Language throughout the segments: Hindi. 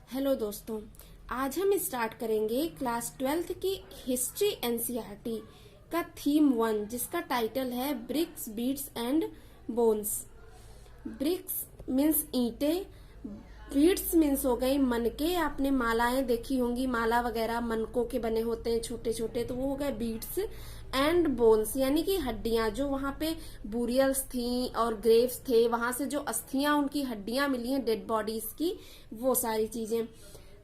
हेलो दोस्तों, आज हम स्टार्ट करेंगे क्लास 12th की हिस्ट्री एनसीईआरटी का थीम 1, जिसका टाइटल है bricks beads and bones. Bricks means ईंटें, बीड्स मीन्स हो गई मनके। आपने मालाएं देखी होंगी, माला वगैरह मनकों के बने होते हैं छोटे छोटे, तो वो हो गए बीड्स। एंड बोन्स यानी कि हड्डियां, जो वहां पे बुरियल्स थी और ग्रेव्स थे, वहां से जो अस्थियां, उनकी हड्डियां मिली हैं डेड बॉडीज की, वो सारी चीजें।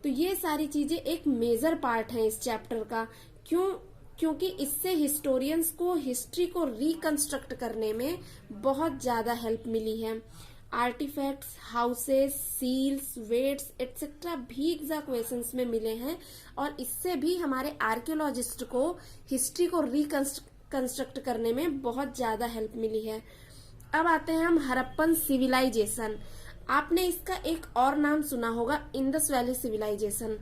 तो ये सारी चीजें एक मेजर पार्ट है इस चैप्टर का। क्योंकि इससे हिस्टोरियंस को हिस्ट्री को रिकंस्ट्रक्ट करने में बहुत ज्यादा हेल्प मिली है। Artefacts, houses, seals, weights etcetera भी एग्जैक्ट क्वेश्चंस में मिले हैं, और इससे भी हमारे आर्कियोलॉजिस्ट को हिस्ट्री को रिकंस्ट्रक्ट करने में बहुत ज्यादा हेल्प मिली है। अब आते हैं हम हड़प्पन सिविलाइजेशन। आपने इसका एक और नाम सुना होगा, इंडस वैली सिविलाइजेशन।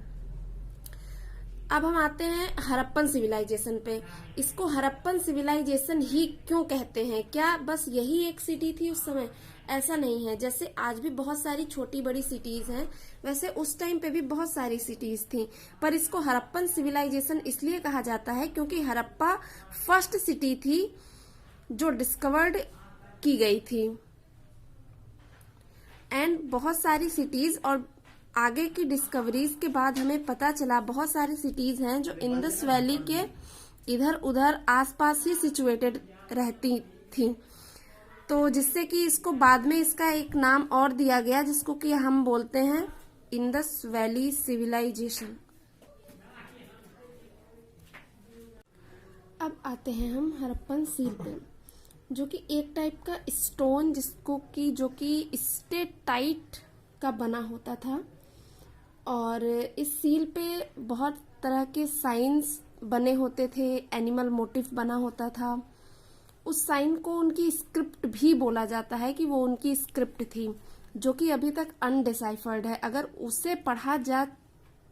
अब हम आते हैं हड़प्पन सिविलाइजेशन पे। इसको हड़प्पन सिविलाइजेशन ही क्यों कहते हैं? क्या बस यही एक सिटी थी उस समय? ऐसा नहीं है। जैसे आज भी बहुत सारी छोटी बड़ी सिटीज हैं, वैसे उस टाइम पे भी बहुत सारी सिटीज थी, पर इसको हड़प्पन सिविलाइजेशन इसलिए कहा जाता है क्योंकि हड़प्पा फर्स्ट सिटी थी जो डिस्कवर्ड की गई थी। एंड बहुत सारी सिटीज और आगे की डिस्कवरीज के बाद हमें पता चला बहुत सारी सिटीज हैं जो इंडस वैली के इधर उधर आसपास ही सिचुएटेड रहती थी, तो जिससे कि इसको बाद में इसका एक नाम और दिया गया, जिसको कि हम बोलते हैं इंडस वैली सिविलाइजेशन। अब आते हैं हम हड़प्पन सील पे, जो कि एक टाइप का स्टोन जो कि स्टेटाइट का बना होता था, और इस सील पे बहुत तरह के साइंस बने होते थे, एनिमल मोटिव बना होता था। उस साइन को उनकी स्क्रिप्ट भी बोला जाता है कि वो उनकी स्क्रिप्ट थी, जो कि अभी तक अनडिसाइफर्ड है। अगर उसे पढ़ा जा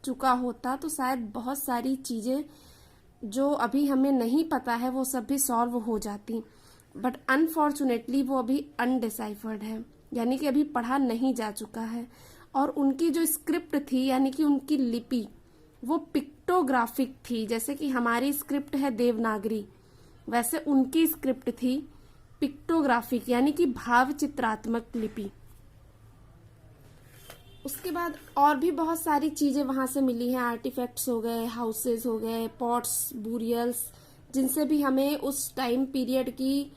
चुका होता तो शायद बहुत सारी चीजें जो अभी हमें नहीं पता है वो सब भी सॉल्व हो जाती, बट अनफॉर्चुनेटली वो अभी अनडिसाइफर्ड है, यानी कि अभी पढ़ा नहीं जा चुका है। और उनकी जो स्क्रिप्ट थी, यानी कि उनकी लिपि, वो पिक्टोग्राफिक थी। जैसे कि हमारी स्क्रिप्ट है देवनागरी, वैसे उनकी स्क्रिप्ट थी पिक्टोग्राफिक, यानी कि भाव चित्रात्मक लिपि। उसके बाद और भी बहुत सारी चीजें वहां से मिली हैं। आर्टिफैक्ट्स हो गए, हाउसेस हो गए, पॉट्स, बुरियल्स, जिनसे भी हमें उस टाइम पीरियड की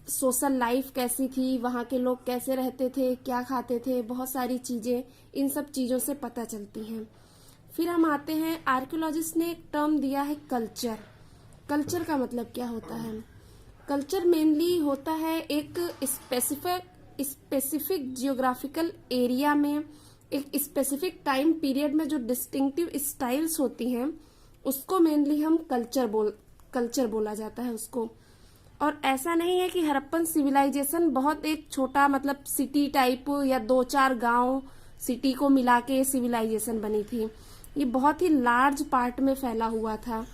सोशल लाइफ कैसी थी, वहाँ के लोग कैसे रहते थे, क्या खाते थे, बहुत सारी चीजें इन सब चीजों से पता चलती हैं। फिर हम आते हैं, आर्कियोलॉजिस्ट ने एक टर्म दिया है कल्चर। कल्चर का मतलब क्या होता है? कल्चर मेनली होता है एक स्पेसिफिक जियोग्राफिकल एरिया में, एक स्पेसिफिक टाइम पीरियड में जो डिस्टिंक्टिव स्टाइल्स होती हैं, उसको मेनली हम कल्चर बोला जाता है उसको। और ऐसा नहीं है कि हड़प्पन सिविलाइजेशन बहुत एक छोटा मतलब सिटी टाइप या 2-4 गांव सिटी को मिला के सिविलाइजेशन बनी थी। ये बहुत ही लार्ज पार्ट में फैला हुआ था।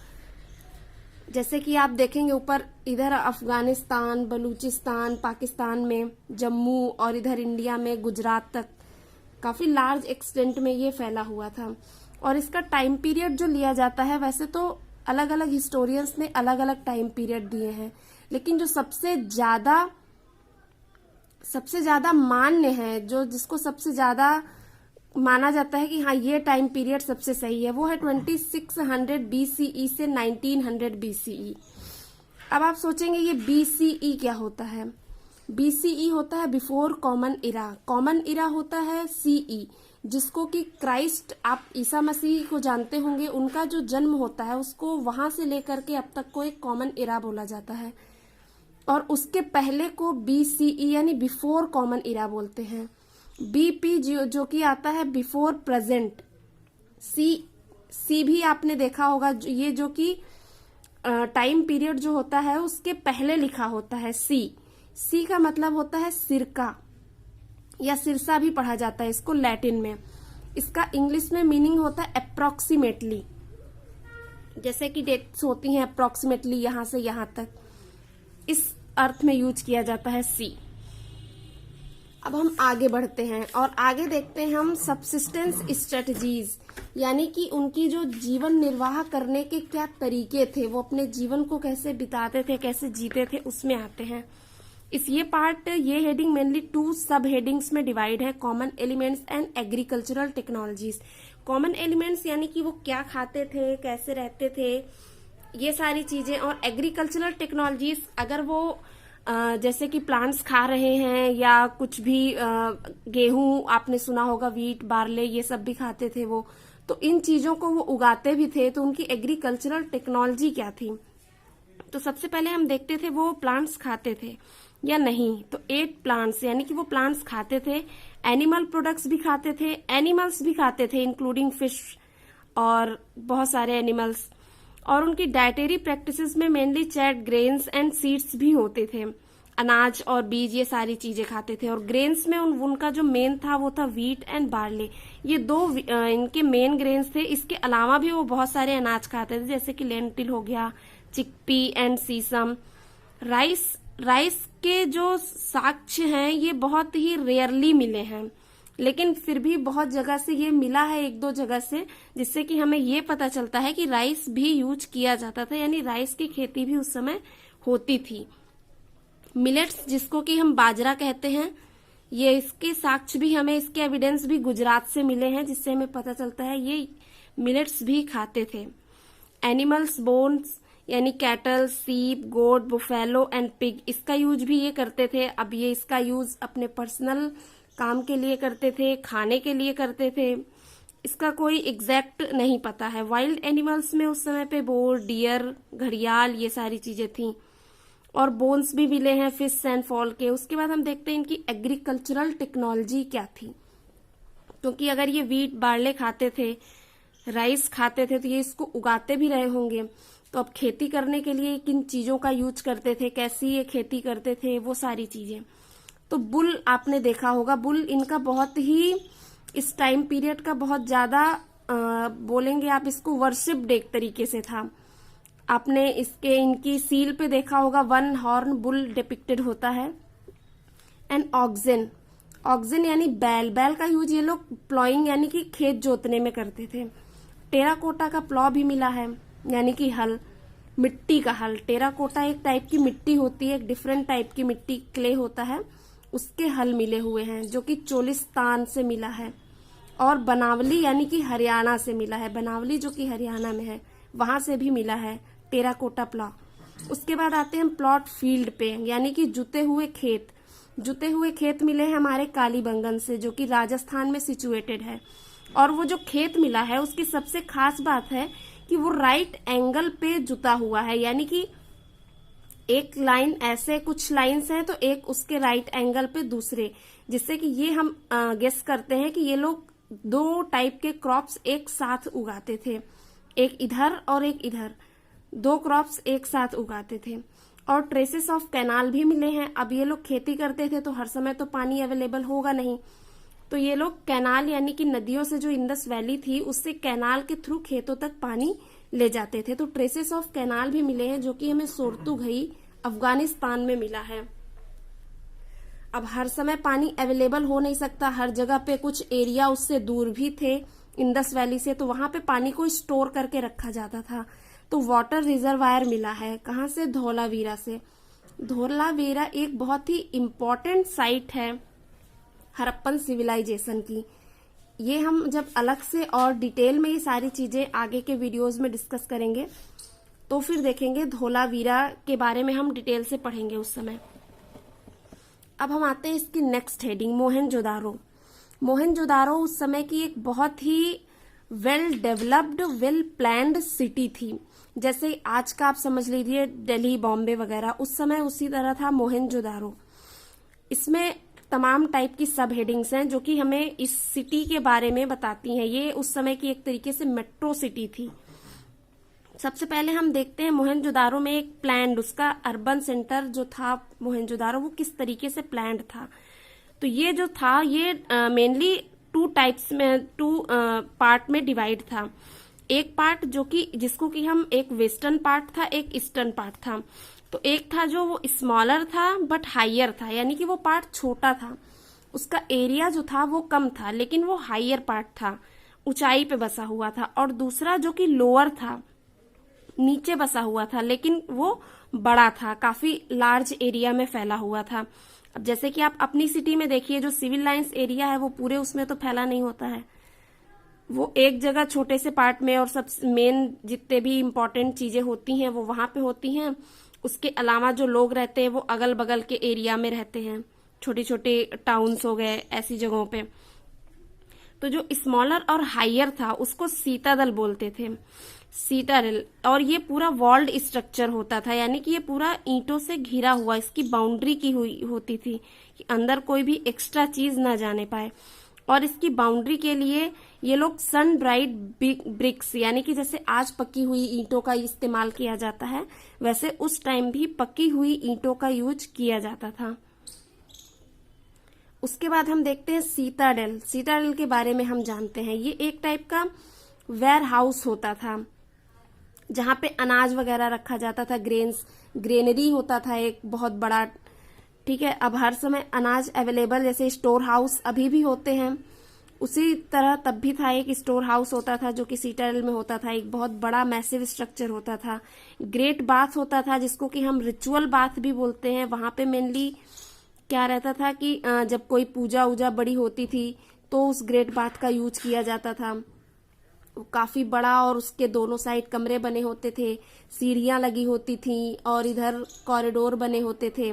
जैसे कि आप देखेंगे ऊपर, इधर अफगानिस्तान, बलूचिस्तान, पाकिस्तान में जम्मू, और इधर इंडिया में गुजरात तक काफी लार्ज एक्सटेंट में ये फैला हुआ था। और इसका टाइम पीरियड जो लिया जाता है, वैसे तो अलग अलग हिस्टोरियंस ने अलग अलग टाइम पीरियड दिए हैं, लेकिन जो सबसे ज्यादा मान्य है, जो जिसको सबसे ज्यादा माना जाता है कि हाँ ये टाइम पीरियड सबसे सही है, वो है 2600 BCE से 1900 BCE। अब आप सोचेंगे ये BCE क्या होता है? BCE होता है बिफोर कॉमन इरा। कॉमन इरा होता है CE, जिसको कि क्राइस्ट, आप ईसा मसीह को जानते होंगे, उनका जो जन्म होता है उसको वहां से लेकर के अब तक को एक कॉमन इरा बोला जाता है। और उसके पहले को BCE यानी बिफोर कॉमन इरा बोलते हैं। BP जो कि आता है बिफोर प्रेजेंट। C भी आपने देखा होगा, ये जो कि टाइम पीरियड जो होता है उसके पहले लिखा होता है C का मतलब होता है सिरका, या सिरसा भी पढ़ा जाता है इसको लैटिन में। इसका इंग्लिश में मीनिंग होता है अप्रोक्सीमेटली, जैसे कि डेट्स होती हैं अप्रोक्सीमेटली यहां से यहां तक, इस अर्थ में यूज किया जाता है C। अब हम आगे बढ़ते हैं और आगे देखते हैं हम सबसिस्टेंस स्ट्रेटजीज, यानी कि उनकी जो जीवन निर्वाह करने के क्या तरीके थे, वो अपने जीवन को कैसे बिताते थे, कैसे जीते थे, उसमें आते हैं। ये हेडिंग मेनली 2 सब हेडिंग्स में डिवाइड है, common elements and agricultural technologies. Common elements यानी कि वो क्या खाते थे, कैसे रहते थे, ये सारी चीजें, और एग्रीकल्चरल टेक्नोलॉजीज अगर वो जैसे कि प्लांट्स खा रहे हैं या कुछ भी गेहूं आपने सुना होगा, वीट, बार्ले, ये सब भी खाते थे वो, तो इन चीजों को वो उगाते भी थे, तो उनकी एग्रीकल्चरल टेक्नोलॉजी क्या थी। तो सबसे पहले हम देखते थे वो प्लांट्स खाते थे या नहीं। तो 8 प्लांट्स, यानी कि वो प्लांट्स खाते थे, एनिमल प्रोडक्ट्स भी खाते थे, एनिमल्स भी खाते थे इंक्लूडिंग फिश और बहुत सारे एनिमल्स। और उनकी डाइटरी प्रैक्टिसेस में mainly chat, grains and seeds भी होते थे, अनाज और बीज, ये सारी चीजें खाते थे। और ग्रेन्स में उनका जो मेन था वो था वीट एंड बार्ले, ये 2 इनके मेन ग्रेन्स थे। इसके अलावा भी वो बहुत सारे अनाज खाते थे, जैसे कि लेंटिल हो गया, चिकपी एंड सीसम। राइस के जो साक्ष्य हैं ये बहुत ही रेयरली मिले हैं, लेकिन फिर भी बहुत जगह से ये मिला है, 1-2 जगह से, जिससे कि हमें ये पता चलता है कि राइस भी यूज किया जाता था, यानी राइस की खेती भी उस समय होती थी। मिलेट्स, जिसको कि हम बाजरा कहते हैं, ये इसके साक्ष्य भी हमें, इसके एविडेंस भी गुजरात से मिले हैं, जिससे हमें पता चलता है ये मिलेट्स भी खाते थे। एनिमल्स बोन्स, यानी कैटल, सीप, गोट, बुफेलो एंड पिग, इसका यूज भी ये करते थे। अब ये इसका यूज अपने पर्सनल काम के लिए करते थे, खाने के लिए करते थे, इसका कोई एग्जैक्ट नहीं पता है। वाइल्ड एनिमल्स में उस समय पे बोर, डियर, घड़ियाल, ये सारी चीजें थी। और बोन्स भी मिले हैं फिश एंड फॉल के। उसके बाद हम देखते हैं इनकी एग्रीकल्चरल टेक्नोलॉजी क्या थी, क्योंकि अगर ये वीट, बार्ले खाते थे, राइस खाते थे, तो ये इसको उगाते भी रहे होंगे। तो अब खेती करने के लिए किन चीजों का यूज करते थे, कैसी ये खेती करते थे, वो सारी चीजें। तो बुल आपने देखा होगा, बुल इनका बहुत ही इस टाइम पीरियड का बहुत ज्यादा बोलेंगे आप इसको वर्शिप्ड एक तरीके से था। आपने इनकी सील पे देखा होगा 1 हॉर्न बुल डिपिक्टेड होता है। एंड ऑक्सिन यानी बैल का यूज ये लोग प्लॉइंग यानी कि खेत जोतने में करते थे। टेराकोटा का प्लॉ भी मिला है, यानी कि हल, मिट्टी का हल। टेराकोटा एक टाइप की मिट्टी होती है, एक डिफरेंट टाइप की मिट्टी, क्ले होता है, उसके हल मिले हुए हैं, जो कि चोलिस्तान से मिला है। और बनावली यानी कि हरियाणा से मिला है, बनावली जो कि हरियाणा में है, वहां से भी मिला है टेराकोटा प्लॉ। उसके बाद आते हैं प्लॉट फील्ड पे, यानी कि जुते हुए खेत मिले हैं हमारे कालीबंगन से, जो कि राजस्थान में सिचुएटेड है। और वो जो खेत मिला है उसकी सबसे खास बात है कि वो राइट एंगल पे जुता हुआ है, यानी कि एक लाइन, ऐसे कुछ लाइंस हैं तो एक उसके राइट एंगल पे दूसरे, जिससे कि ये हम गेस करते हैं कि ये लोग 2 टाइप के क्रॉप्स एक साथ उगाते थे, एक इधर और एक इधर, 2 क्रॉप्स एक साथ उगाते थे। और ट्रेसेस ऑफ कैनाल भी मिले हैं। अब ये लोग खेती करते थे तो हर समय तो पानी अवेलेबल होगा नहीं, तो ये लोग कैनाल यानी कि नदियों से, जो इंडस वैली थी उससे कैनाल के थ्रू खेतों तक पानी ले जाते थे। तो ट्रेसेस ऑफ कैनाल भी मिले हैं, जो कि हमें सोर्तुघई अफगानिस्तान में मिला है। अब हर समय पानी अवेलेबल हो नहीं सकता, हर जगह पे कुछ एरिया उससे दूर भी थे इंडस वैली से, तो वहां पे पानी को स्टोर करके रखा जाता था। तो वाटर रिजर्वायर मिला है, कहाँ से, धौलावीरा से। धौलावीरा एक बहुत ही इम्पोर्टेंट साइट है हड़प्पन सिविलाइजेशन की। ये हम जब अलग से और डिटेल में ये सारी चीजें आगे के वीडियोस में डिस्कस करेंगे तो फिर देखेंगे, धौलावीरा के बारे में हम डिटेल से पढ़ेंगे उस समय। अब हम आते हैं इसकी नेक्स्ट हेडिंग, मोहनजोदारो उस समय की एक बहुत ही well developed, well planned city थी। जैसे आज का आप समझ लीजिए दिल्ली, बॉम्बे वगैरह, उस समय उसी तरह था मोहनजोदारो। इसमें तमाम टाइप की सब हेडिंग्स हैं जो कि हमें इस सिटी के बारे में बताती हैं। ये उस समय की एक तरीके से मेट्रो सिटी थी। सबसे पहले हम देखते हैं मोहनजोदारो में एक प्लान्ड, उसका अर्बन सेंटर जो था मोहनजोदारो, वो किस तरीके से प्लान्ड था। तो ये जो था ये मेनली 2 टाइप्स में, 2 पार्ट में डिवाइड था। एक पार्ट जो कि जिसको कि हम, एक वेस्टर्न पार्ट था, एक ईस्टर्न पार्ट था। तो एक था जो वो स्मॉलर था बट हाइयर था, यानी कि वो पार्ट छोटा था, उसका एरिया जो था वो कम था, लेकिन वो हायर पार्ट था, ऊंचाई पे बसा हुआ था। और दूसरा जो कि लोअर था, नीचे बसा हुआ था, लेकिन वो बड़ा था, काफी लार्ज एरिया में फैला हुआ था। अब जैसे कि आप अपनी सिटी में देखिए, जो सिविल लाइंस एरिया है वो पूरे उसमें तो फैला नहीं होता है, वो एक जगह छोटे से पार्ट में, और सब मेन जितने भी इम्पोर्टेंट चीजें होती हैं वो वहां पे होती हैं। उसके अलावा जो लोग रहते हैं वो अगल बगल के एरिया में रहते हैं, छोटे छोटे टाउन्स हो गए, ऐसी जगहों पे। तो जो स्मॉलर और हायर था उसको सीतादल बोलते थे, सीतादल। और ये पूरा वॉल्ड स्ट्रक्चर होता था, यानी कि ये पूरा ईंटों से घिरा हुआ, इसकी बाउंड्री की हुई होती थी कि अंदर कोई भी एक्स्ट्रा चीज ना जाने पाए। और इसकी बाउंड्री के लिए ये लोग सन ड्राइड ब्रिक्स, यानी कि जैसे आज पकी हुई ईंटों का इस्तेमाल किया जाता है, वैसे उस टाइम भी पकी हुई ईंटों का यूज किया जाता था। उसके बाद हम देखते हैं सीताडेल। सीताडेल के बारे में हम जानते हैं, ये एक टाइप का वेयर हाउस होता था जहां पे अनाज वगैरह रखा जाता था, ग्रेनरी होता था एक बहुत बड़ा। ठीक है, अब हर समय अनाज अवेलेबल, जैसे स्टोर हाउस अभी भी होते हैं, उसी तरह तब भी था, एक स्टोर हाउस होता था जो कि सीताडेल में होता था। एक बहुत बड़ा मैसिव स्ट्रक्चर होता था। ग्रेट बाथ होता था, जिसको कि हम रिचुअल बाथ भी बोलते हैं। वहां पे मेनली क्या रहता था कि जब कोई पूजा उजा बड़ी होती थी तो उस ग्रेट बाथ का यूज किया जाता था। वो काफी बड़ा, और उसके दोनों साइड कमरे बने होते थे, सीढ़ियां लगी होती थी, और इधर कॉरिडोर बने होते थे।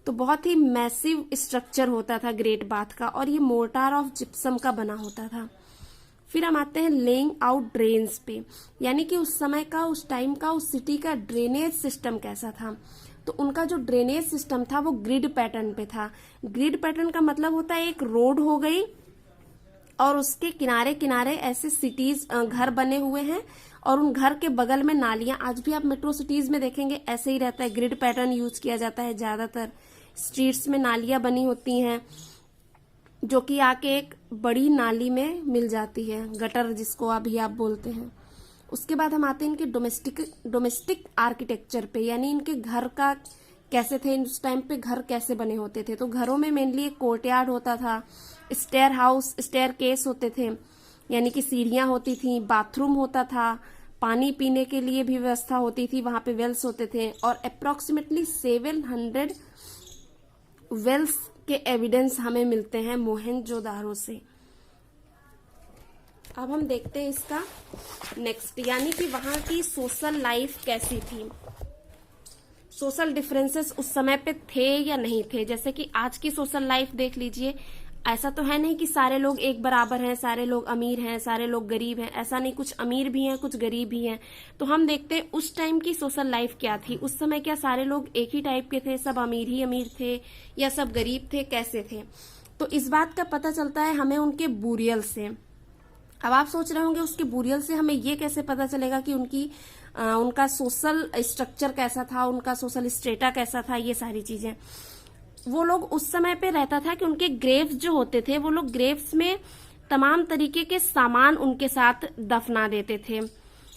तो बहुत ही मैसिव स्ट्रक्चर होता था ग्रेट बाथ का, और ये मोर्टार ऑफ जिप्सम का बना होता था। फिर हम आते हैं लेइंग आउट ड्रेन्स पे, यानी कि उस समय का, उस टाइम का, उस सिटी का ड्रेनेज सिस्टम कैसा था। तो उनका जो ड्रेनेज सिस्टम था वो ग्रिड पैटर्न पे था। ग्रिड पैटर्न का मतलब होता है एक रोड हो गई और उसके किनारे किनारे ऐसे सिटीज, घर बने हुए हैं, और उन घर के बगल में नालियां। आज भी आप मेट्रो सिटीज में देखेंगे ऐसे ही रहता है, ग्रिड पैटर्न यूज किया जाता है। ज्यादातर स्ट्रीट्स में नालियां बनी होती हैं जो कि आके एक बड़ी नाली में मिल जाती है, गटर जिसको अभी आप बोलते हैं। उसके बाद हम आते हैं इनके डोमेस्टिक आर्किटेक्चर पे, यानी इनके घर का कैसे थे, उस टाइम पे घर कैसे बने होते थे। तो घरों में मेनली एक कोर्टयार्ड होता था, स्टेयर हाउस, स्टेयर केस होते थे, यानी कि सीढ़ियां होती थी, बाथरूम होता था, पानी पीने के लिए भी व्यवस्था होती थी, वहां पे वेल्स होते थे। और अप्रोक्सीमेटली 700 वेल्स के एविडेंस हमें मिलते हैं मोहनजोदारो से। अब हम देखते हैं इसका नेक्स्ट, यानी कि वहां की सोशल लाइफ कैसी थी। सोशल डिफरेंसेस उस समय पे थे या नहीं थे। जैसे कि आज की सोशल लाइफ देख लीजिए, ऐसा तो है नहीं कि सारे लोग एक बराबर हैं, सारे लोग अमीर हैं, सारे लोग गरीब हैं, ऐसा नहीं, कुछ अमीर भी हैं, कुछ गरीब भी हैं। तो हम देखते हैं उस टाइम की सोशल लाइफ क्या थी। उस समय क्या सारे लोग एक ही टाइप के थे, सब अमीर ही अमीर थे, या सब गरीब थे, कैसे थे। तो इस बात का पता चलता है हमें उनके बुरियल से। अब आप सोच रहे होंगे उसके बुरियल से हमें ये कैसे पता चलेगा कि उनका सोशल स्ट्रक्चर कैसा था, उनका सोशल स्टेटा कैसा था। ये सारी चीजें वो लोग उस समय पे रहता था कि उनके ग्रेव्स जो होते थे, वो लोग ग्रेव्स में तमाम तरीके के सामान उनके साथ दफना देते थे,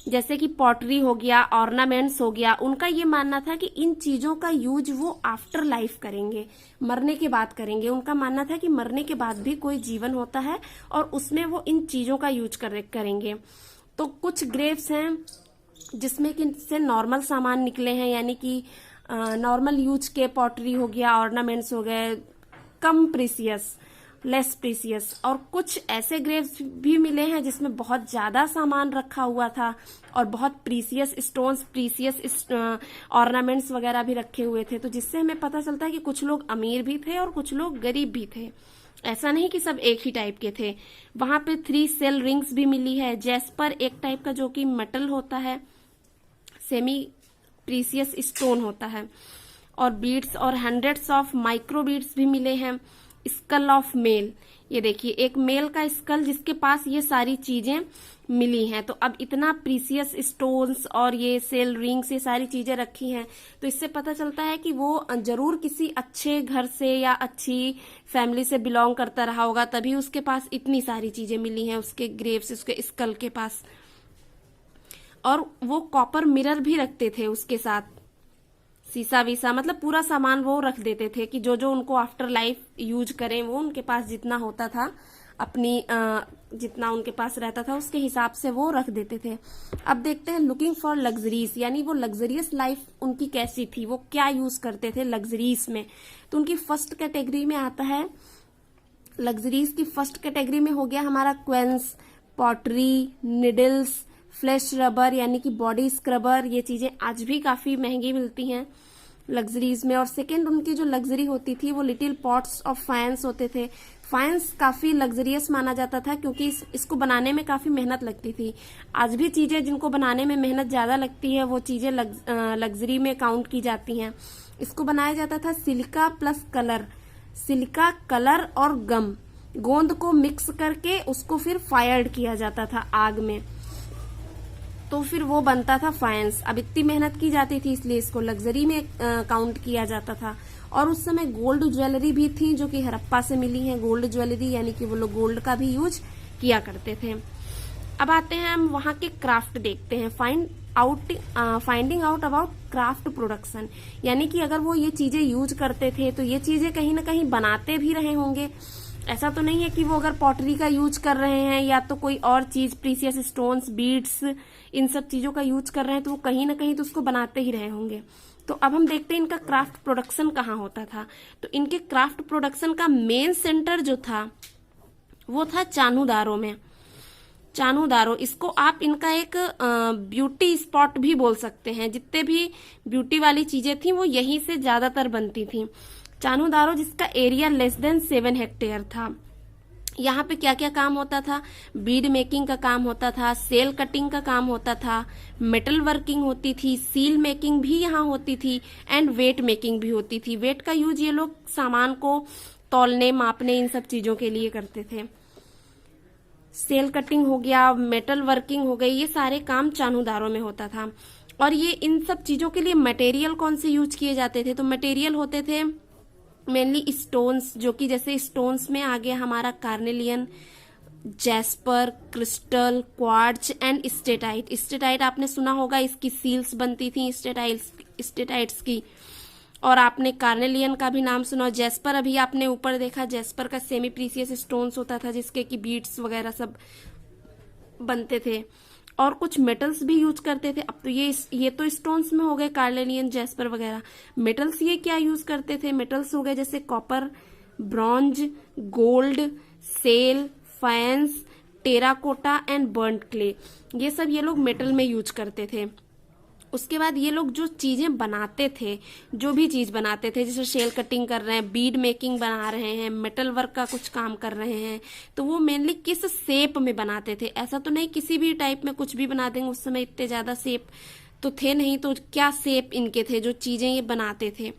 जैसे कि पॉटरी हो गया, ऑर्नामेंट्स हो गया। उनका ये मानना था कि इन चीजों का यूज वो आफ्टर लाइफ करेंगे, मरने के बाद करेंगे। उनका मानना था कि मरने के बाद भी कोई जीवन होता है और उसमें वो इन चीजों का यूज करेंगे। तो कुछ ग्रेव्स हैं जिसमें कि से नॉर्मल सामान निकले हैं, यानी कि नॉर्मल यूज के, पॉटरी हो गया, ऑर्नामेंट्स हो गए, कम प्रीसियस, लेस प्रीसियस। और कुछ ऐसे ग्रेव्स भी मिले हैं जिसमें बहुत ज्यादा सामान रखा हुआ था और बहुत प्रीसियस स्टोन्स, प्रीसियस ऑर्नामेंट्स वगैरह भी रखे हुए थे। तो जिससे हमें पता चलता है कि कुछ लोग अमीर भी थे और कुछ लोग गरीब भी थे, ऐसा नहीं कि सब एक ही टाइप के थे। वहां पे 3 सेल रिंग्स भी मिली है, जेस्पर एक टाइप का जो कि मेटल होता है, सेमी प्रीसियस स्टोन होता है, और बीड्स और हंड्रेड्स ऑफ माइक्रो बीड्स भी मिले हैं। स्कल ऑफ मेल, ये देखिए एक मेल का स्कल जिसके पास ये सारी चीजें मिली हैं। तो अब इतना प्रीसियस स्टोन्स और ये सेल रिंग्स, ये सारी चीजें रखी हैं, तो इससे पता चलता है कि वो जरूर किसी अच्छे घर से या अच्छी फैमिली से बिलोंग करता रहा होगा, तभी उसके पास इतनी सारी चीजें मिली हैं, उसके ग्रेव्स, उसके स्कल के पास। और वो कॉपर मिरर भी रखते थे उसके साथ, शीशा वीसा, मतलब पूरा सामान वो रख देते थे कि जो जो उनको आफ्टर लाइफ यूज करें, वो उनके पास जितना होता था अपनी जितना उनके पास रहता था उसके हिसाब से वो रख देते थे। अब देखते हैं लुकिंग फॉर लग्जरीज, यानी वो लग्जरियस लाइफ उनकी कैसी थी, वो क्या यूज करते थे लग्जरीज में। तो उनकी फर्स्ट कैटेगरी में आता है, लग्जरीज की फर्स्ट कैटेगरी में हो गया हमारा क्वेंस, पॉटरी, निडल्स, फ्लैश रबर यानी कि बॉडी स्क्रबर, ये चीजें आज भी काफी महंगी मिलती हैं लग्जरीज में। और सेकेंड उनकी जो लग्जरी होती थी वो लिटिल पॉट्स ऑफ फायंस होते थे। फायंस काफी लग्जरियस माना जाता था क्योंकि इसको बनाने में काफी मेहनत लगती थी। आज भी चीजें जिनको बनाने में मेहनत ज्यादा लगती है वो चीजें लग्जरी में काउंट की जाती हैं। इसको बनाया जाता था silica plus colour, silica, colour और गम, गोंद को मिक्स करके उसको फिर फायर्ड किया जाता था आग में, तो फिर वो बनता था फायंस। अब इतनी मेहनत की जाती थी इसलिए इसको लग्जरी में काउंट किया जाता था। और उस समय गोल्ड ज्वेलरी भी थी जो कि हड़प्पा से मिली है, गोल्ड ज्वेलरी, यानी कि वो लोग गोल्ड का भी यूज किया करते थे। अब आते हैं हम वहां के क्राफ्ट देखते हैं, finding out about craft production, यानी कि अगर वो ये चीजें यूज करते थे तो ये चीजें कहीं ना कहीं बनाते भी रहे होंगे। ऐसा तो नहीं है कि वो अगर पॉटरी का यूज कर रहे हैं या तो कोई और चीज, प्रीसियस स्टोन्स, बीड्स, इन सब चीजों का यूज कर रहे हैं तो वो कहीं ना कहीं तो उसको बनाते ही रहे होंगे। तो अब हम देखते हैं इनका क्राफ्ट प्रोडक्शन कहाँ होता था। तो इनके क्राफ्ट प्रोडक्शन का मेन सेंटर जो था वो था चान्हूदारो में। चान्हूदारो, इसको आप इनका एक ब्यूटी स्पॉट भी बोल सकते हैं। जितने भी ब्यूटी वाली चीजें थी वो यहीं से ज्यादातर बनती थी। चान्हूदारो जिसका एरिया लेस देन 7 हेक्टेयर था। यहाँ पे क्या क्या काम होता था, बीड मेकिंग का काम होता था, सेल कटिंग का काम होता था, मेटल वर्किंग होती थी, सील मेकिंग भी यहाँ होती थी एंड वेट मेकिंग भी होती थी। वेट का यूज ये लोग सामान को तौलने, मापने, इन सब चीजों के लिए करते थे। सेल कटिंग हो गया, मेटल वर्किंग हो गई, ये सारे काम चान्हूदारो में होता था। और ये इन सब चीजों के लिए मटेरियल कौन से यूज किए जाते थे, तो मटेरियल होते थे मेनली स्टोन्स, जो कि जैसे स्टोन्स में आ गया हमारा carnelian, jasper, crystal, quartz and steatite. Steatite आपने सुना होगा, इसकी सील्स बनती थी स्टेटाइट्स की। और आपने कार्नेलियन का भी नाम सुना। जैस्पर अभी आपने ऊपर देखा, जैस्पर का सेमी प्रीसियस स्टोन्स होता था जिसके की बीड्स वगैरह सब बनते थे। और कुछ मेटल्स भी यूज करते थे। अब तो ये तो स्टोन्स में हो गए, कार्नेलियन, जैस्पर वगैरह। मेटल्स ये क्या यूज करते थे, मेटल्स हो गए जैसे copper, bronze, gold, shell, faience, terracotta and burnt clay, ये सब ये लोग मेटल में यूज करते थे। उसके बाद ये लोग जो चीजें बनाते थे, जो भी चीज बनाते थे, जैसे शेल कटिंग कर रहे हैं, बीड मेकिंग बना रहे हैं, मेटल वर्क का कुछ काम कर रहे हैं, तो वो मेनली किस शेप में बनाते थे। ऐसा तो नहीं किसी भी टाइप में कुछ भी बना देंगे, उस समय इतने ज्यादा शेप तो थे नहीं, तो क्या शेप इनके थे जो चीजें ये बनाते थे।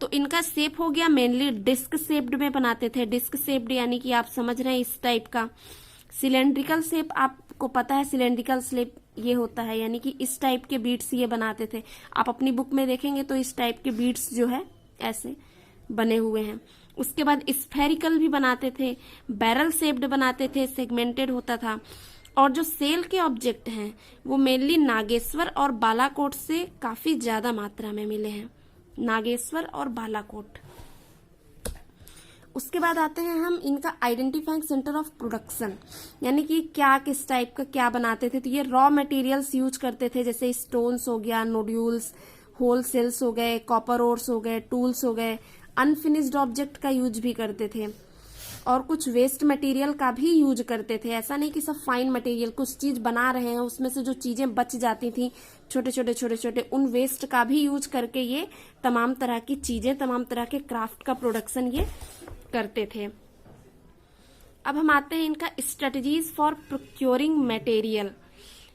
तो इनका शेप हो गया मेनली डिस्क शेप्ड में बनाते थे। डिस्क शेप्ड यानी कि आप समझ रहे हैं इस टाइप का। सिलेंड्रिकल शेप आपको पता है, सिलेंड्रिकल शेप ये होता है, यानी कि इस टाइप के बीड्स ये बनाते थे। आप अपनी बुक में देखेंगे तो इस टाइप के बीड्स जो है ऐसे बने हुए हैं। उसके बाद स्फेरिकल भी बनाते थे, बैरल शेप्ड बनाते थे, सेगमेंटेड होता था। और जो सेल के ऑब्जेक्ट हैं वो मेनली नागेश्वर और बालाकोट से काफी ज्यादा मात्रा में मिले हैं, नागेश्वर और बालाकोट। उसके बाद आते हैं हम इनका आइडेंटिफाइंग सेंटर ऑफ प्रोडक्शन, यानी कि क्या किस टाइप का क्या बनाते थे। तो ये रॉ मटेरियल्स यूज करते थे, जैसे स्टोन्स हो गया, नोड्यूल्स, होल सेल्स हो गए, कॉपर ओर्स हो गए, टूल्स हो गए, अनफिनिश्ड ऑब्जेक्ट का यूज भी करते थे। और कुछ वेस्ट मटेरियल का भी यूज करते थे। ऐसा नहीं कि सब फाइन मटेरियल, कुछ चीज बना रहे हैं उसमें से जो चीजें बच जाती थी छोटे छोटे उन वेस्ट का भी यूज करके ये तमाम तरह की चीजें, तमाम तरह के क्राफ्ट का प्रोडक्शन ये करते थे। अब हम आते हैं इनका स्ट्रेटजीज फॉर प्रोक्योरिंग मटेरियल,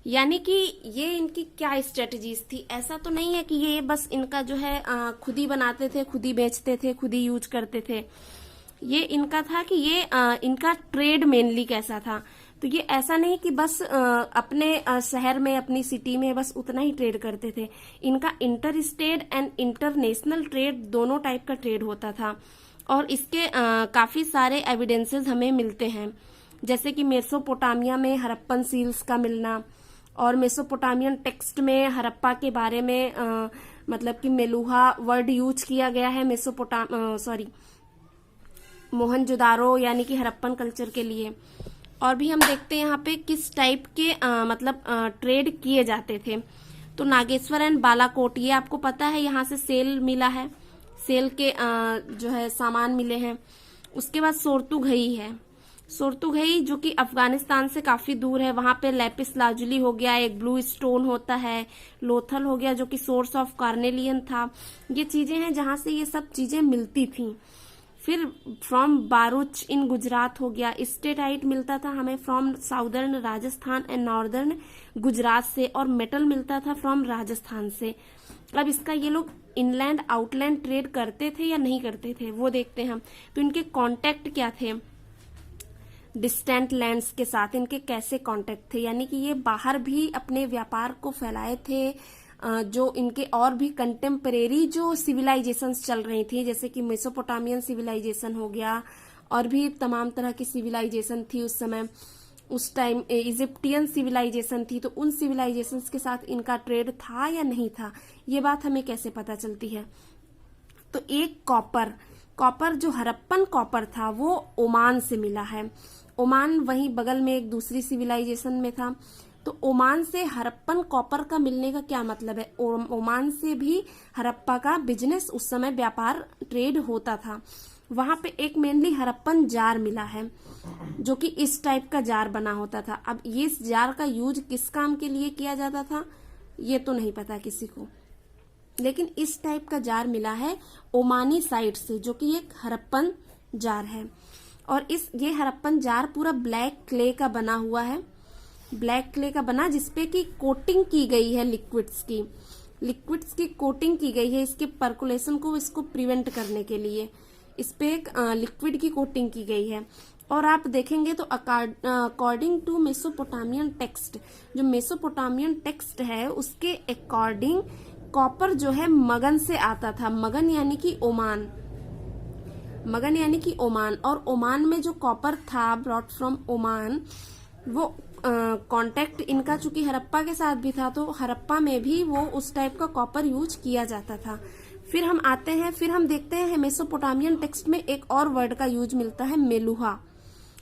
यानी कि ये इनकी क्या स्ट्रेटजीज थी। ऐसा तो नहीं है कि ये बस इनका जो है खुद ही बनाते थे, खुद ही बेचते थे, खुद ही यूज करते थे। ये इनका था कि ये इनका ट्रेड मेनली कैसा था। तो ये ऐसा नहीं कि बस अपने शहर में, अपनी सिटी में बस उतना ही ट्रेड करते थे। इनका inter state and international trade दोनों टाइप का ट्रेड होता था। और इसके काफी सारे एविडेंसेस हमें मिलते हैं, जैसे कि मेसोपोटामिया में हड़प्पन सील्स का मिलना, और मेसोपोटामियन टेक्स्ट में हड़प्पा के बारे में मतलब कि मेलुहा वर्ड यूज किया गया है मोहनजोदारो यानी कि हड़प्पन कल्चर के लिए। और भी हम देखते हैं यहाँ पे किस टाइप के ट्रेड किए जाते थे। तो नागेश्वर एंड बालाकोट, ये आपको पता है, यहाँ से सेल मिला है, सेल के जो है सामान मिले हैं। उसके बाद सोर्तुघई है, सोर्तुघई जो कि अफगानिस्तान से काफी दूर है, वहां पे लैपिस लाजुली हो गया, एक ब्लू स्टोन होता है, लोथल हो गया जो कि सोर्स ऑफ कार्नेलियन था। ये चीजें हैं जहां से ये सब चीजें मिलती थी। फिर फ्रॉम बारूच इन गुजरात हो गया, स्टेटाइट मिलता था हमें from southern Rajasthan and northern Gujarat से, और मेटल मिलता था फ्रॉम राजस्थान से। अब इसका ये लोग इनलैंड आउटलैंड ट्रेड करते थे या नहीं करते थे वो देखते हैं हम। तो इनके कॉन्टेक्ट क्या थे डिस्टेंट लैंड्स के साथ, इनके कैसे कॉन्टेक्ट थे, यानी कि ये बाहर भी अपने व्यापार को फैलाए थे। जो इनके और भी कंटेम्परेरी जो सिविलाइजेशंस चल रही थी, जैसे कि मेसोपोटामियन सिविलाइजेशन हो गया, और भी तमाम तरह की सिविलाइजेशन थी उस समय। उस टाइम इजिप्टियन सिविलाइजेशन थी, तो उन सिविलाइजेशंस के साथ इनका ट्रेड था या नहीं था, ये बात हमें कैसे पता चलती है। तो एक कॉपर जो हड़प्पन कॉपर था वो ओमान से मिला है। ओमान वहीं बगल में एक दूसरी सिविलाइजेशन में था। तो ओमान से हड़प्पन कॉपर का मिलने का क्या मतलब है, ओमान से भी हड़प्पा का बिजनेस उस समय व्यापार ट्रेड होता था। वहां पे एक मेनली हड़प्पन जार मिला है जो कि इस टाइप का जार बना होता था। अब ये इस जार का यूज किस काम के लिए किया जाता था ये तो नहीं पता किसी को, लेकिन इस टाइप का जार मिला है ओमानी साइड से, जो कि एक हड़प्पन जार है। और ये हड़प्पन जार पूरा ब्लैक क्ले का बना हुआ है, ब्लैक क्ले का बना, जिसपे की कोटिंग की गई है लिक्विड्स की कोटिंग की गई है इसके पर्कुलेशन को, इसको प्रिवेंट करने के लिए इस पे एक लिक्विड की कोटिंग की गई है। और आप देखेंगे तो अकॉर्डिंग टू मेसोपोटामियन टेक्स्ट, जो मेसोपोटामियन टेक्स्ट है उसके अकॉर्डिंग कॉपर जो है मगन से आता था। मगन यानी कि ओमान, और ओमान में जो कॉपर था ब्रॉट फ्रॉम ओमान, वो कांटेक्ट इनका चूंकि हड़प्पा के साथ भी था, तो हड़प्पा में भी वो उस टाइप का कॉपर यूज किया जाता था। फिर हम आते हैं, फिर हम देखते हैं मेसोपोटामियन टेक्स्ट में एक और वर्ड का यूज मिलता है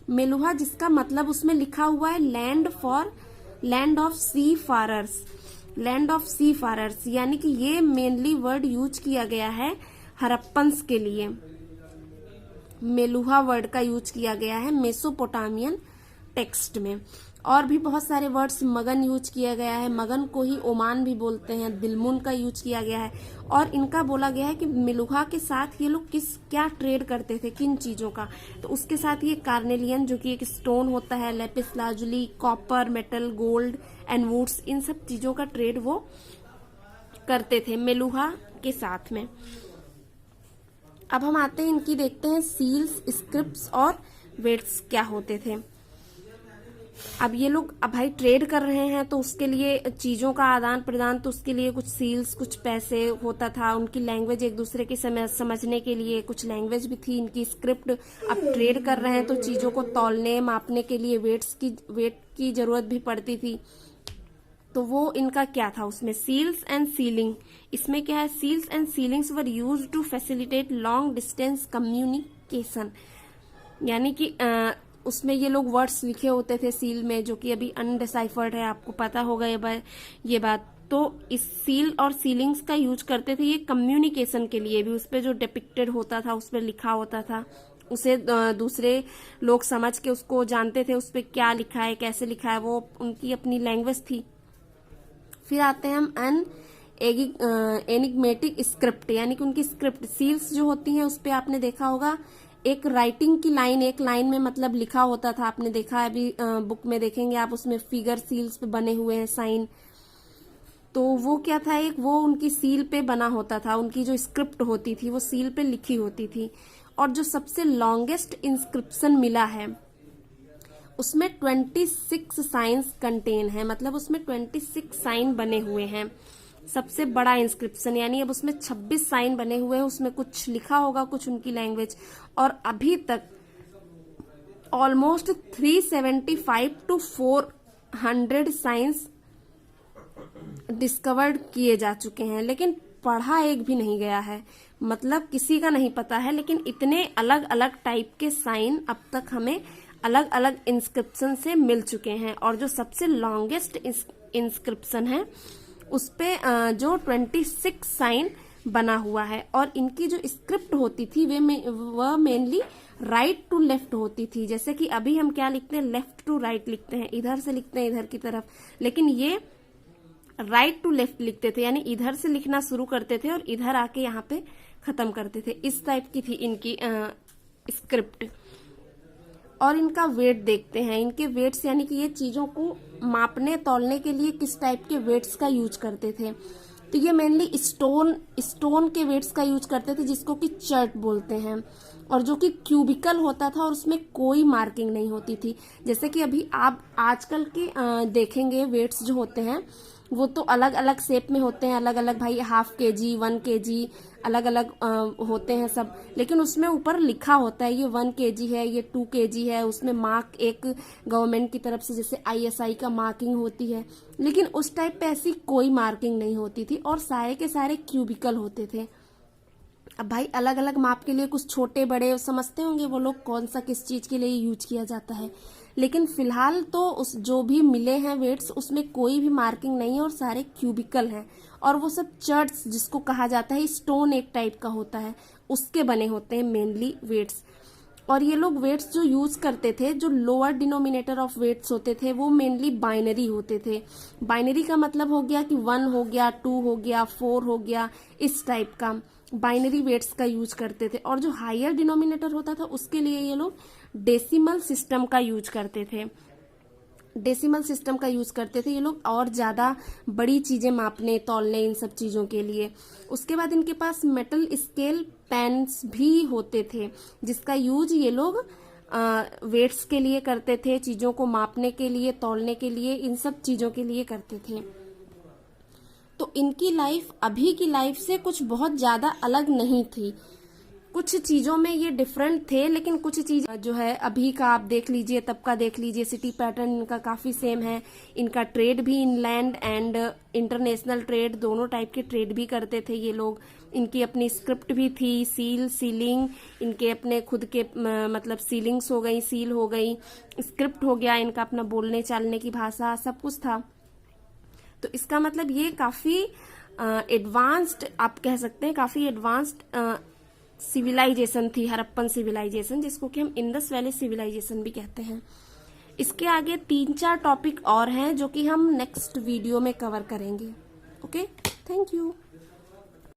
मेलुहा, जिसका मतलब उसमें लिखा हुआ है लैंड ऑफ सी फारर्स, यानी कि ये मेनली वर्ड यूज किया गया है हड़प्पन्स के लिए। मेलुहा वर्ड का यूज किया गया है मेसोपोटामियन टेक्स्ट में। और भी बहुत सारे वर्ड्स, मगन यूज किया गया है, मगन को ही ओमान भी बोलते हैं, दिलमुन का यूज किया गया है। और इनका बोला गया है कि मेलुहा के साथ ये लोग क्या ट्रेड करते थे, किन चीजों का, तो उसके साथ ये कार्नेलियन जो कि एक स्टोन होता है, lapis lazuli, copper, metal, gold and woods, इन सब चीजों का ट्रेड वो करते थे मेलुहा के साथ में। अब हम आते हैं इनकी, देखते हैं सील्स, स्क्रिप्ट्स और वेट्स क्या होते थे। अब ये लोग अब भाई ट्रेड कर रहे हैं, तो उसके लिए चीजों का आदान प्रदान, तो उसके लिए कुछ सील्स, कुछ पैसे होता था, उनकी लैंग्वेज एक दूसरे की समझने के लिए कुछ लैंग्वेज भी थी, इनकी स्क्रिप्ट। अब ट्रेड कर रहे हैं तो चीजों को तौलने मापने के लिए वेट की जरूरत भी पड़ती थी। तो वो इनका क्या था उसमें, सील्स एंड सीलिंग। इसमें क्या है, seals and sealings were used to facilitate long distance communication, यानी कि उसमें ये लोग वर्ड्स लिखे होते थे सील में, जो कि अभी अनडिसाइफर्ड है, आपको पता होगा ये बात। तो इस सील और सीलिंग्स का यूज करते थे ये कम्युनिकेशन के लिए भी, उस पर जो डिपिक्टेड होता था, उस पर लिखा होता था, उसे दूसरे लोग समझ के उसको जानते थे, उस पर क्या लिखा है, कैसे लिखा है, वो उनकी अपनी लैंग्वेज थी। फिर आते हैं हम एनिग्मेटिक स्क्रिप्ट, यानी कि उनकी स्क्रिप्ट, सील्स जो होती हैं उस पर आपने देखा होगा एक राइटिंग की लाइन, एक लाइन में मतलब लिखा होता था, आपने देखा है, अभी बुक में देखेंगे आप, उसमें फिगर सील्स पे बने हुए हैं साइन। तो वो क्या था, वो उनकी सील पे बना होता था, उनकी जो स्क्रिप्ट होती थी वो सील पे लिखी होती थी। और जो सबसे लॉन्गेस्ट इंस्क्रिप्शन मिला है उसमें 26 साइंस कंटेन है, मतलब उसमें 26 साइन बने हुए हैं, सबसे बड़ा इंस्क्रिप्शन। यानी अब उसमें 26 साइन बने हुए हैं, उसमें कुछ लिखा होगा, कुछ उनकी लैंग्वेज। और अभी तक ऑलमोस्ट 375 to 400 साइंस डिस्कवर्ड किए जा चुके हैं, लेकिन पढ़ा एक भी नहीं गया है, मतलब किसी का नहीं पता है। लेकिन इतने अलग अलग टाइप के साइन अब तक हमें अलग अलग इंस्क्रिप्शन से मिल चुके हैं। और जो सबसे लॉन्गेस्ट इंस्क्रिप्शन है उस पे जो 26 साइन बना हुआ है। और इनकी जो स्क्रिप्ट होती थी वह मेनली राइट टू लेफ्ट होती थी। जैसे कि अभी हम क्या लिखते हैं, लेफ्ट टू राइट लिखते हैं, इधर से लिखते हैं इधर की तरफ, लेकिन ये राइट टू लेफ्ट लिखते थे, यानी इधर से लिखना शुरू करते थे और इधर आके यहाँ पे खत्म करते थे। इस टाइप की थी इनकी स्क्रिप्ट। और इनका वेट देखते हैं, इनके वेट्स यानी कि ये चीजों को मापने तौलने के लिए किस टाइप के वेट्स का यूज करते थे। तो ये मेनली स्टोन के वेट्स का यूज करते थे, जिसको कि चर्ट बोलते हैं, और जो कि क्यूबिकल होता था और उसमें कोई मार्किंग नहीं होती थी। जैसे कि अभी आप आजकल के देखेंगे वेट्स जो होते हैं वो तो अलग अलग शेप में होते हैं, अलग अलग भाई 1/2 kg 1 kg अलग अलग होते हैं सब, लेकिन उसमें ऊपर लिखा होता है ये 1 kg है, ये 2 kg है, उसमें मार्क एक गवर्नमेंट की तरफ से जैसे ISI का मार्किंग होती है। लेकिन उस टाइप पे ऐसी कोई मार्किंग नहीं होती थी और सारे के सारे क्यूबिकल होते थे। अब भाई अलग अलग माप के लिए कुछ छोटे बड़े समझते होंगे वो लोग कौन सा किस चीज के लिए यूज किया जाता है, लेकिन फिलहाल तो उस जो भी मिले हैं वेट्स उसमें कोई भी मार्किंग नहीं है और सारे क्यूबिकल हैं। और वो सब चर्ट्स जिसको कहा जाता है, स्टोन एक टाइप का होता है, उसके बने होते हैं मेनली वेट्स। और ये लोग वेट्स जो यूज करते थे, जो लोअर डिनोमिनेटर ऑफ वेट्स होते थे वो मेनली बाइनरी होते थे। बाइनरी का मतलब हो गया कि 1 हो गया, 2 हो गया, 4 हो गया, इस टाइप का बाइनरी वेट्स का यूज करते थे। और जो हायर डिनोमिनेटर होता था उसके लिए ये लोग डेसिमल सिस्टम का यूज करते थे। डेसिमल सिस्टम का यूज करते थे ये लोग और ज्यादा बड़ी चीजें मापने तौलने इन सब चीजों के लिए। उसके बाद इनके पास मेटल स्केल पेन्स भी होते थे, जिसका यूज ये लोग वेट्स के लिए करते थे, चीजों को मापने के लिए, तौलने के लिए, इन सब चीजों के लिए करते थे। तो इनकी लाइफ अभी की लाइफ से कुछ बहुत ज्यादा अलग नहीं थी। कुछ चीजों में ये डिफरेंट थे, लेकिन कुछ चीज जो है अभी का आप देख लीजिए, तब का देख लीजिए, सिटी पैटर्न इनका काफी सेम है। इनका ट्रेड भी इनलैंड एंड इंटरनेशनल ट्रेड दोनों टाइप के ट्रेड भी करते थे ये लोग। इनकी अपनी स्क्रिप्ट भी थी, सीलिंग, इनके अपने खुद के मतलब सीलिंग्स हो गई, सील हो गई, स्क्रिप्ट हो गया, इनका अपना बोलने चालने की भाषा, सब कुछ था। तो इसका मतलब ये काफी एडवांस्ड आप कह सकते हैं, काफी एडवांस्ड सिविलाइजेशन थी, हड़प्पन सिविलाइजेशन, जिसको कि हम इंडस वैली सिविलाइजेशन भी कहते हैं। इसके आगे 3-4 टॉपिक और हैं जो कि हम नेक्स्ट वीडियो में कवर करेंगे। Okay, thank you.